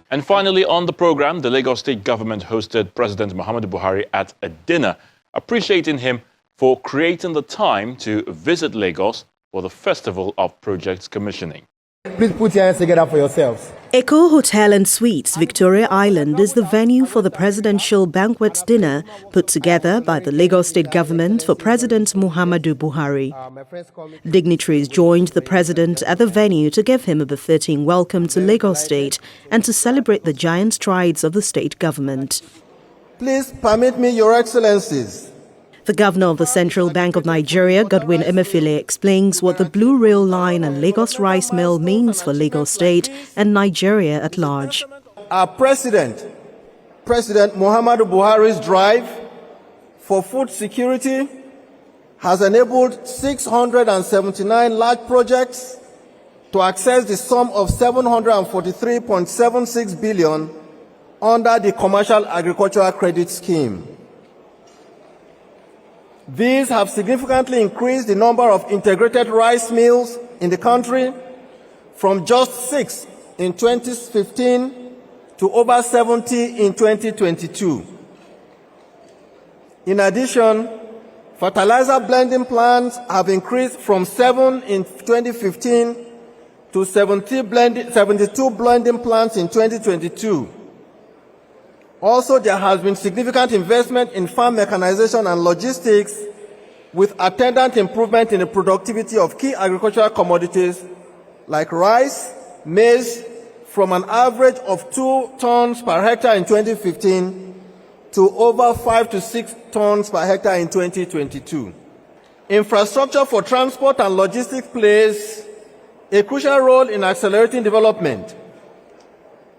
And finally, on the program, the Lagos State government hosted President Muhammadu Buhari at a dinner, appreciating him for creating the time to visit Lagos for the Festival of Projects Commissioning. Please put your hands together for yourselves. Echo Hotel and Suites, Victoria Island, is the venue for the presidential banquet dinner put together by the Lagos State government for President Muhammadu Buhari. Dignitaries joined the president at the venue to give him a befitting welcome to Lagos State and to celebrate the giant strides of the state government. Please permit me, Your Excellencies. The governor of the Central Bank of Nigeria, Godwin Emefiele, explains what the Blue Rail Line and Lagos Rice Mill means for Lagos State and Nigeria at large. Our President Muhammadu Buhari's drive for food security has enabled 679 large projects to access the sum of 743.76 billion under the Commercial Agricultural Credit Scheme. These have significantly increased the number of integrated rice mills in the country from just 6 in 2015 to over 70 in 2022. In addition, fertilizer blending plants have increased from 7 in 2015 to 72 blending plants in 2022. Also, there has been significant investment in farm mechanization and logistics, with attendant improvement in the productivity of key agricultural commodities like rice, maize, from an average of 2 tons per hectare in 2015 to over 5 to 6 tons per hectare in 2022. Infrastructure for transport and logistics plays a crucial role in accelerating development.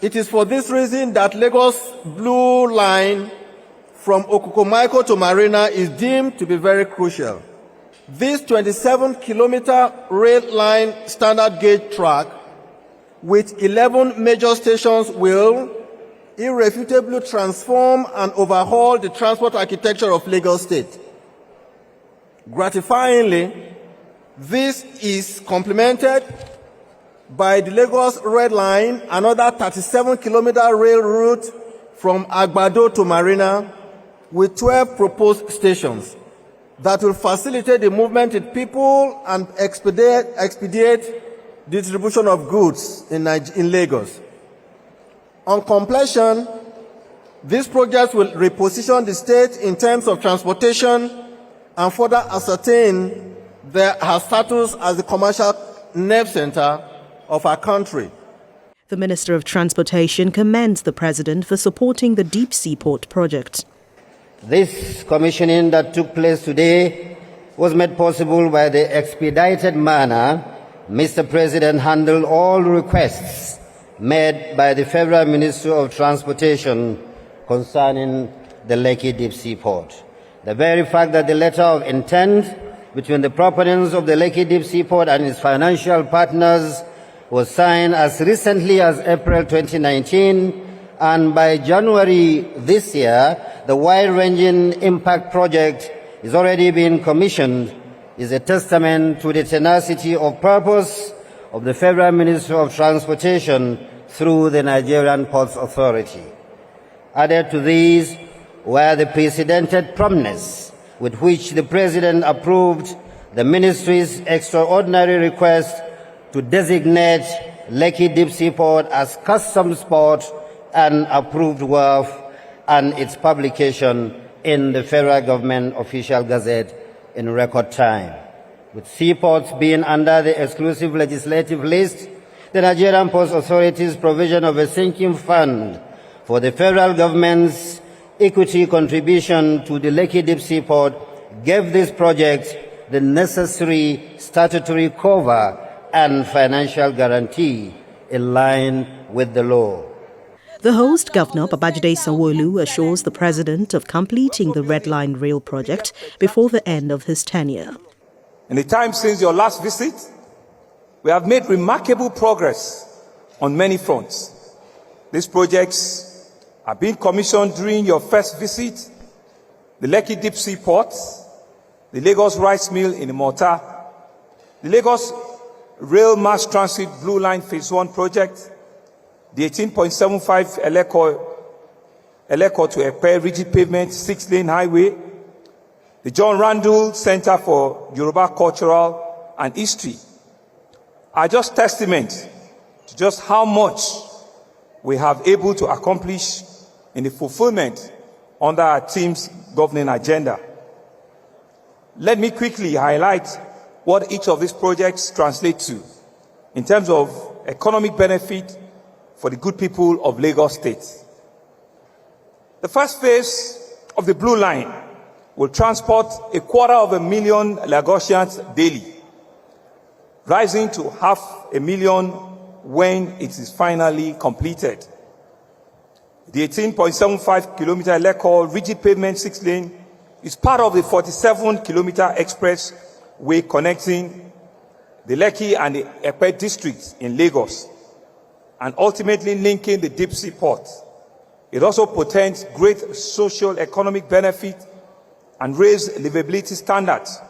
It is for this reason that Lagos Blue Line from Okukomaiko to Marina is deemed to be very crucial. This 27-kilometer rail line standard gauge track with 11 major stations will irrefutably transform and overhaul the transport architecture of Lagos State. Gratifyingly, this is complemented by the Lagos Red Line, another 37-kilometer rail route from Agbado to Marina, with 12 proposed stations that will facilitate the movement of people and expedite distribution of goods in Lagos. On completion, these projects will reposition the state in terms of transportation and further ascertain her status as the commercial nerve center of our country. The Minister of Transportation commends the President for supporting the Deep Seaport project. This commissioning that took place today was made possible by the expedited manner Mr. President handled all requests made by the Federal Ministry of Transportation concerning the Lekki Deep Seaport. The very fact that the letter of intent between the proponents of the Lekki Deep Seaport and its financial partners was signed as recently as April 2019, and by January this year, the wide-ranging impact project is already being commissioned, is a testament to the tenacity of purpose of the Federal Ministry of Transportation through the Nigerian Ports Authority. Added to these were the precedented promptness with which the President approved the Ministry's extraordinary request to designate Lekki Deep Seaport as customs port and approved wharf, and its publication in the Federal Government Official Gazette in record time. With seaports being under the exclusive legislative list, the Nigerian Ports Authority's provision of a sinking fund for the federal government's equity contribution to the Lekki Deep Seaport gave this project the necessary statutory cover and financial guarantee in line with the law. The host governor, Babajide Sanwo-Olu, assures the president of completing the Red Line rail project before the end of his tenure. In the time since your last visit, we have made remarkable progress on many fronts. These projects are being commissioned during your first visit: the Lekki Deep Seaport, the Lagos Rice Mill in Imota, the Lagos Rail Mass Transit Blue Line Phase 1 project, the 18.75 Eleko to Epe rigid pavement 6-lane highway, the John Randall Center for Yoruba Cultural and History are just testament to just how much we have able to accomplish in the fulfillment under our team's governing agenda. Let me quickly highlight what each of these projects translate to in terms of economic benefit for the good people of Lagos State. The first phase of the Blue Line will transport 250,000 Lagosians daily, rising to 500,000 when it is finally completed. The 18.75-kilometer Eleko rigid pavement 6-lane is part of the 47-kilometer expressway connecting the Lekki and the Epe districts in Lagos and ultimately linking the deep sea port. It also portends great social economic benefit and raise livability standards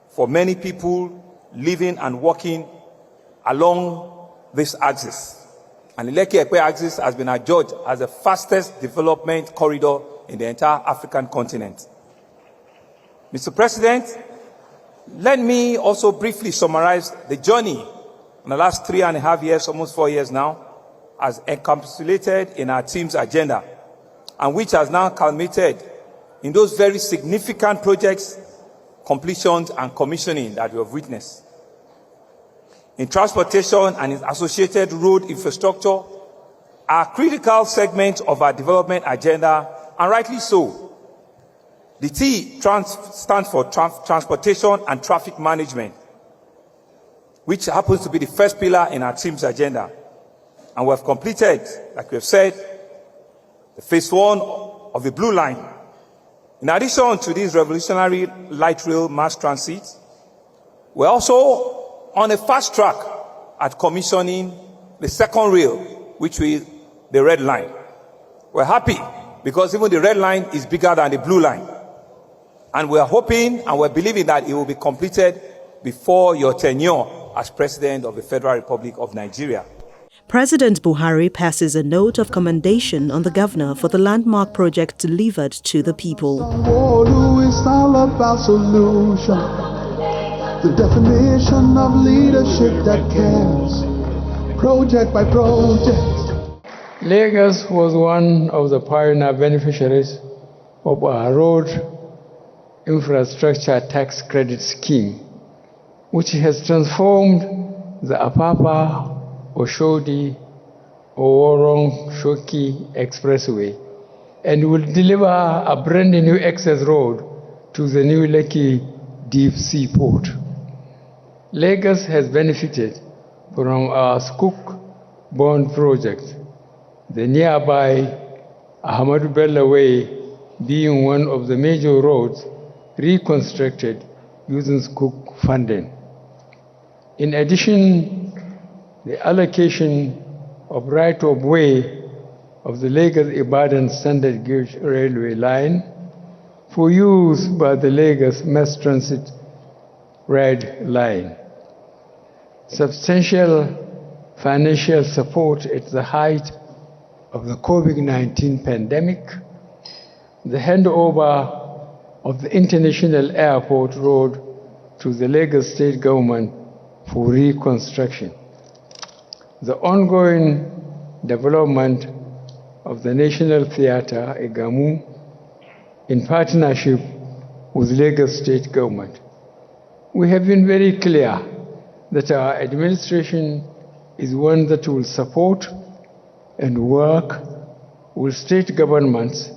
for many people living and working along this axis. And the Lekki-Epe axis has been adjudged as the fastest development corridor in the entire African continent. Mr. President, let me also briefly summarize the journey in the last 3.5 years, almost 4 years now, as encapsulated in our team's agenda, and which has now culminated in those very significant projects, completions, and commissioning that we have witnessed. In transportation and in associated road infrastructure are critical segments of our development agenda, and rightly so. The T stands for transportation and traffic management, which happens to be the first pillar in our team's agenda. And we have completed, like we have said, the phase 1 of the Blue Line. In addition to this revolutionary light rail mass transit, we're also on a fast track at commissioning the second rail, which is the Red Line. We're happy because even the Red Line is bigger than the Blue Line. And we are hoping and we're believing that it will be completed before your tenure as President of the Federal Republic of Nigeria. President Buhari passes a note of commendation on the governor for the landmark project delivered to the people. Sanwo-Olu is all about solution, the definition of leadership that cares, project by project. Lagos was one of the pioneer beneficiaries of our road infrastructure tax credit scheme, which has transformed the Apapa, Oshodi, Oworong-Shoki Expressway and will deliver a brand new access road to the new Lekki deep sea port. Lagos has benefited from our Skook Bond project, the nearby Ahmadu Bello Way being one of the major roads reconstructed using Skook funding. In addition, the allocation of right-of-way of the Lagos-Ibadan standard gauge railway line for use by the Lagos Mass Transit Red Line. Substantial financial support at the height of the COVID-19 pandemic, the handover of the International Airport Road to the Lagos State Government for reconstruction, the ongoing development of the National Theatre, Egamu, in partnership with Lagos State Government. We have been very clear that our administration is one that will support and work with state governments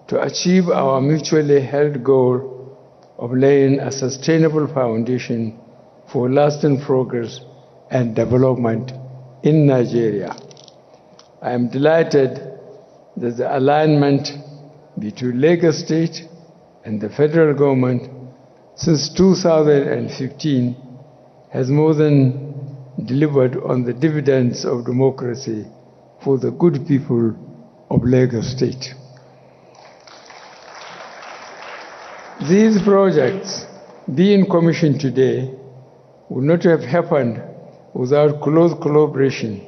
to achieve our mutually held goal of laying a sustainable foundation for lasting progress and development in Nigeria. I am delighted that the alignment between Lagos State and the federal government since 2015 has more than delivered on the dividends of democracy for the good people of Lagos State. These projects, being commissioned today, would not have happened without close collaboration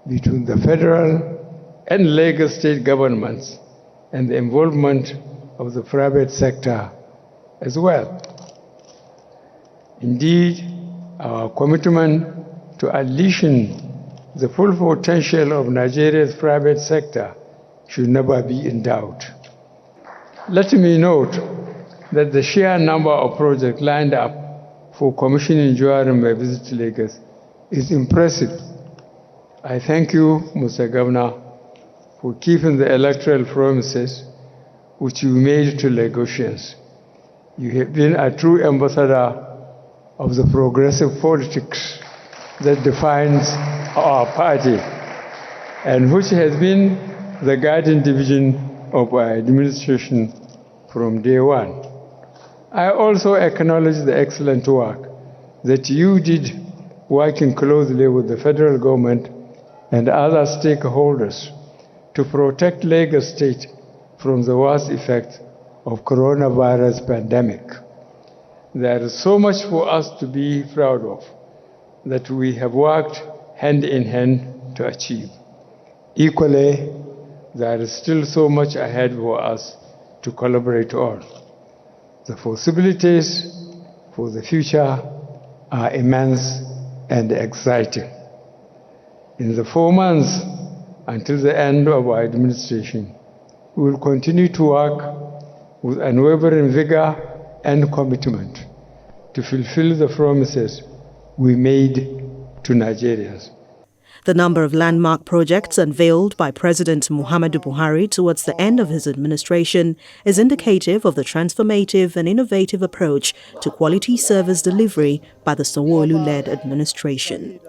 between the federal, and Lagos state governments and the involvement of the private sector as well. Indeed, our commitment to unleashing the full potential of Nigeria's private sector should never be in doubt. Let me note that the sheer number of projects lined up for commissioning during my visit to Lagos is impressive. I thank you, Mr. Governor, for keeping the electoral promises which you made to Lagosians. You have been a true ambassador of the progressive politics that defines our party and which has been the guiding division of our administration from day one. I also acknowledge the excellent work that you did working closely with the federal government and other stakeholders to protect Lagos State from the worst effects of coronavirus pandemic. There is so much for us to be proud of that we have worked hand in hand to achieve. Equally, there is still so much ahead for us to collaborate on. The possibilities for the future are immense and exciting. In the 4 months until the end of our administration, we will continue to work with unwavering vigor and commitment to fulfill the promises we made to Nigerians. The number of landmark projects unveiled by President Muhammadu Buhari towards the end of his administration is indicative of the transformative and innovative approach to quality service delivery by the Sanwo-Olu-led administration.